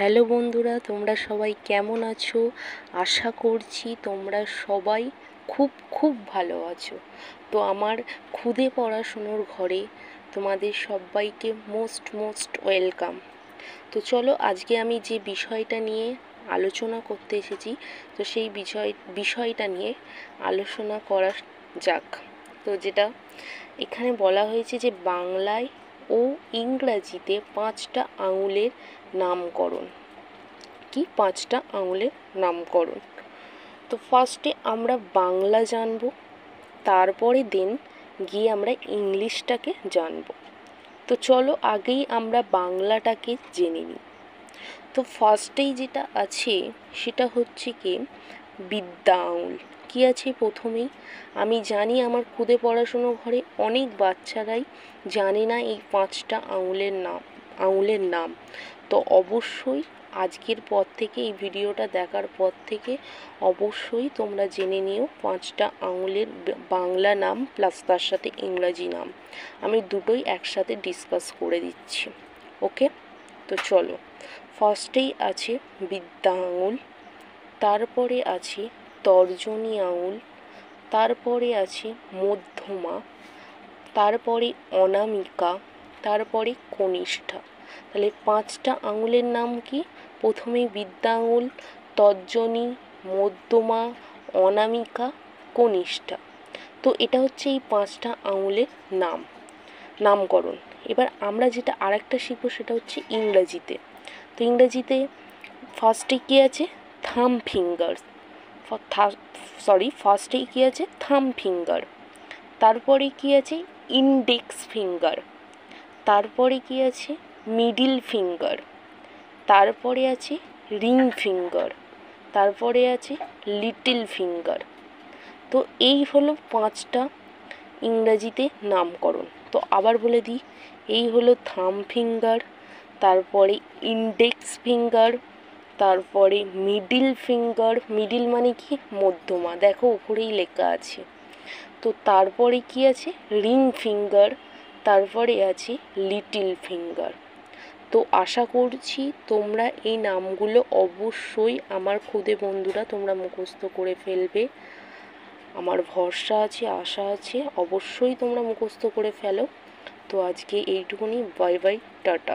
Hello বন্ধুরা, তোমরা সবাই কেমন আছো? আশা করছি তোমরা সবাই খুব খুব ভালো আছো। তো আমার খুদে পড়াশুনোর ঘরে তোমাদের সবাইকে মোস্ট ওয়েলকাম। তো চলো, আজকে আমি যে বিষয়টা নিয়ে আলোচনা করতে এসেছি, তো সেই বিষয়টা নিয়ে আলোচনা করা যাক। তো যেটা এখানে বলা হয়েছে যে বাংলায় ও ইংরাজিতে 5টা আঙুলের নামকরণ। কি 5টা আঙুলের নামকরণ? তো ফার্স্টে আমরা বাংলা জানবো, তারপরে গিয়ে আমরা ইংলিশটাকে জানবো। তো চলো আগেই আমরা বাংলাটাকে জেনে নিই। তো ফার্স্টেই যেটা আছে সেটা হচ্ছে কি বিদ্যা আঙুল। কি আছে প্রথমেই? আমি জানি আমার খুদে পড়াশুনো ঘরে অনেক বাচ্চারাই জানে না এই 5টা আঙুলের নাম। তো অবশ্যই আজকের পর থেকে, এই ভিডিওটা দেখার পর থেকে অবশ্যই তোমরা জেনে নিও 5টা আঙুলের বাংলা নাম প্লাস তার সাথে ইংরাজি নাম। আমি দুটোই একসাথে ডিসকাস করে দিচ্ছি। ওকে, তো চলো। ফার্স্টেই আছে বিদ্যা আঙুল, তারপরে আছে তর্জনী আঙুল, তারপরে আছে মধ্যমা, তারপরে অনামিকা, তারপরে কনিষ্ঠা। তাহলে 5টা আঙুলের নাম কি? প্রথমে বিদ্যা আঙুল, তর্জনী, মধ্যমা, অনামিকা, কনিষ্ঠা। তো এটা হচ্ছে এই 5টা আঙুলের নামকরণ। এবার আমরা যেটা আরেকটা শিখবো সেটা হচ্ছে ইংরাজিতে। তো ইংরাজিতে ফার্স্টে কী আছে? থাম ফিঙ্গার। ফার্স্টে কী আছে? থাম ফিঙ্গার। তারপরে কী আছে? Index finger. তারপরে কী আছে? Middle finger. তারপরে আছে রিং ফিঙ্গার। তারপরে আছে লিটল ফিঙ্গার। তো এই হলো 5টা ইংরাজিতে নামকরণ। তো আবার বলে দিই, এই হলো থাম ফিঙ্গার, তারপরে ইন্ডেক্স ফিঙ্গার, তারপরে মিডিল ফিঙ্গার, মিডিল মানে কি? মধ্যমা, দেখো উপরেই লেখা আছে। তো তারপরে কি আছে? রিং ফিঙ্গার, তারপরে আছে লিটল ফিঙ্গার। তো আশা করছি তোমরা এই নামগুলো অবশ্যই আমার খুদে বন্ধুরা তোমরা মুখস্থ করে ফেলবে। আমার ভরসা আছে, আশা আছে, অবশ্যই তোমরা মুখস্থ করে ফেলো। তো আজকে এইটুকুনি। Bye bye, tata.